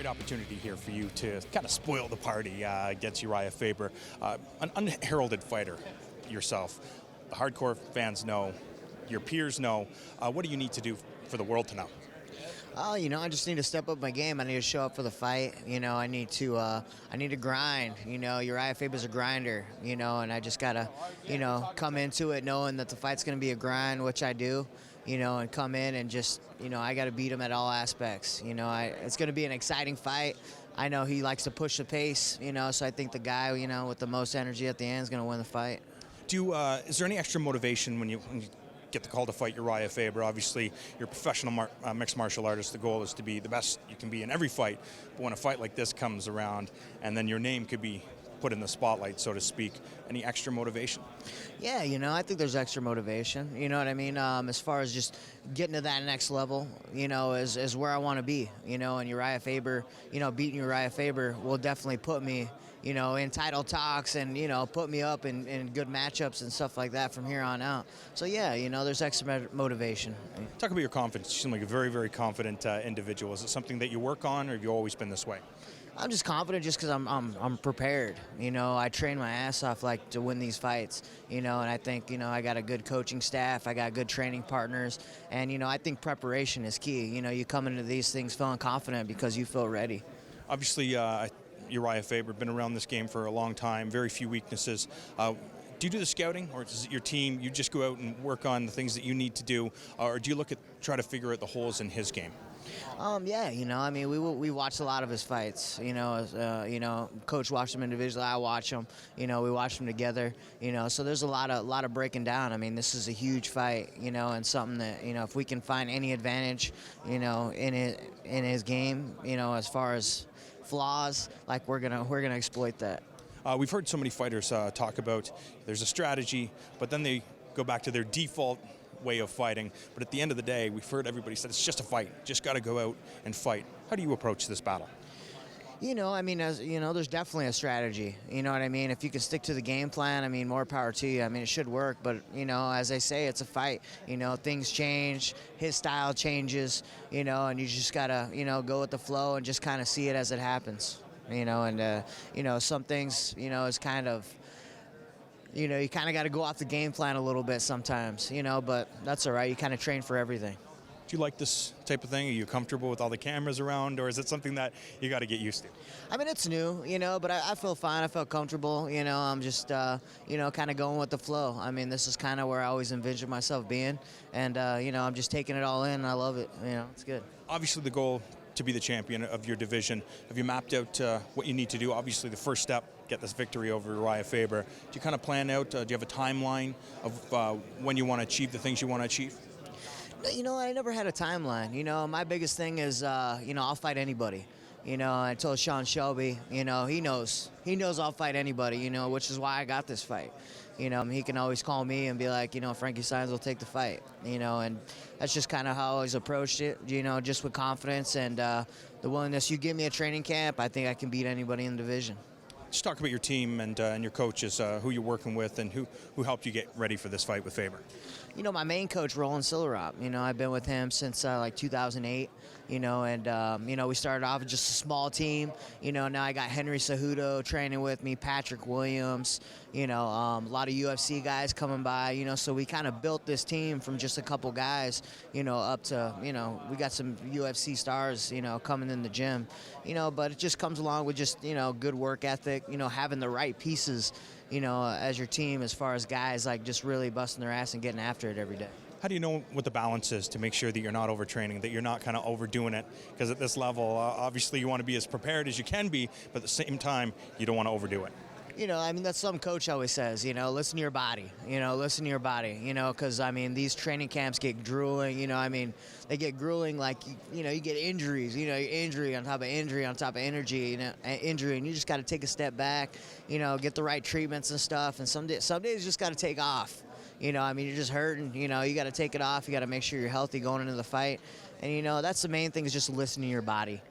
opportunity here for you to kind of spoil the party against Uriah Faber, an unheralded fighter yourself. The hardcore fans know, your peers know. What do you need to do for the world to know? Oh, I just need to step up my game. I need to show up for the fight. I need to grind. Uriah Faber's a grinder. And I just gotta, come into it knowing that the fight's gonna be a grind, which I do. And come in and just, I gotta beat him at all aspects. It's gonna be an exciting fight. I know he likes to push the pace. So I think the guy, with the most energy at the end is gonna win the fight. Is there any extra motivation when you get the call to fight Uriah Faber? Obviously, you're a professional mixed martial artist. The goal is to be the best you can be in every fight. But when a fight like this comes around, and then your name could be put in the spotlight, so to speak, any extra motivation? Yeah, I think there's extra motivation. You know what I mean? As far as just getting to that next level, is where I want to be. And Uriah Faber, beating Uriah Faber will definitely put me, in title talks and, put me up in good matchups and stuff like that from here on out. So, yeah, there's extra motivation. Talk about your confidence. You seem like a very, very confident individual. Is it something that you work on, or have you always been this way? I'm just confident just because I'm prepared. I train my ass off to win these fights. And I think I got a good coaching staff. I got good training partners, and I think preparation is key. You come into these things feeling confident because you feel ready. Obviously, Uriah Faber, been around this game for a long time. Very few weaknesses. Do you do the scouting, or is it your team? You just go out and work on the things that you need to do, or do you try to figure out the holes in his game? Yeah, we watch a lot of his fights. Coach watched them individually. I watch them. We watch them together. So there's a lot of breaking down. I mean, this is a huge fight. And something that if we can find any advantage, in his game, as far as flaws, we're gonna exploit that. We've heard so many fighters talk about there's a strategy, but then they go back to their default way of fighting. But at the end of the day, we've heard everybody said it's just a fight. Just got to go out and fight. How do you approach this battle? There's definitely a strategy. You know what I mean? If you can stick to the game plan, more power to you. It should work. But, as they say, it's a fight. Things change. His style changes, and you just got to, go with the flow and just kind of see it as it happens. Some things, is kind of, you kind of got to go off the game plan a little bit sometimes, but that's all right. You kind of train for everything. Do you like this type of thing? Are you comfortable with all the cameras around, or is it something that you got to get used to? It's new, but I feel fine. I feel comfortable. I'm just, kind of going with the flow. This is kind of where I always envisioned myself being, and, I'm just taking it all in, and I love it. It's good. Obviously, the goal to be the champion of your division. Have you mapped out what you need to do? Obviously, the first step, get this victory over Uriah Faber. Do you kind of plan out, do you have a timeline of when you want to achieve the things you want to achieve? I never had a timeline. My biggest thing is, I'll fight anybody. I told Sean Shelby, he knows I'll fight anybody, which is why I got this fight. He can always call me and be like, Frankie Saenz will take the fight, and that's just kind of how I always approached it, just with confidence and the willingness. You give me a training camp, I think I can beat anybody in the division. Just talk about your team and your coaches, who you're working with, and who helped you get ready for this fight with Faber. My main coach, Roland Sillerop, I've been with him since 2008, and we started off with just a small team. Now I got Henry Cejudo training with me, Patrick Williams, a lot of UFC guys coming by, so we kind of built this team from just a couple guys, up to, we got some UFC stars, coming in the gym, but it just comes along with just, good work ethic, having the right pieces, as your team, as far as guys just really busting their ass and getting after it every day. How do you know what the balance is to make sure that you're not overtraining, that you're not kind of overdoing it? Because at this level, obviously you want to be as prepared as you can be, but at the same time, you don't want to overdo it. That's some coach always says, listen to your body, because, these training camps get grueling, they get grueling you get injuries, injury on top of injury on top of injury, injury, and you just got to take a step back, get the right treatments and stuff, and some days you just got to take off. You're just hurting, you got to take it off, you got to make sure you're healthy going into the fight, and, that's the main thing is just listen to your body.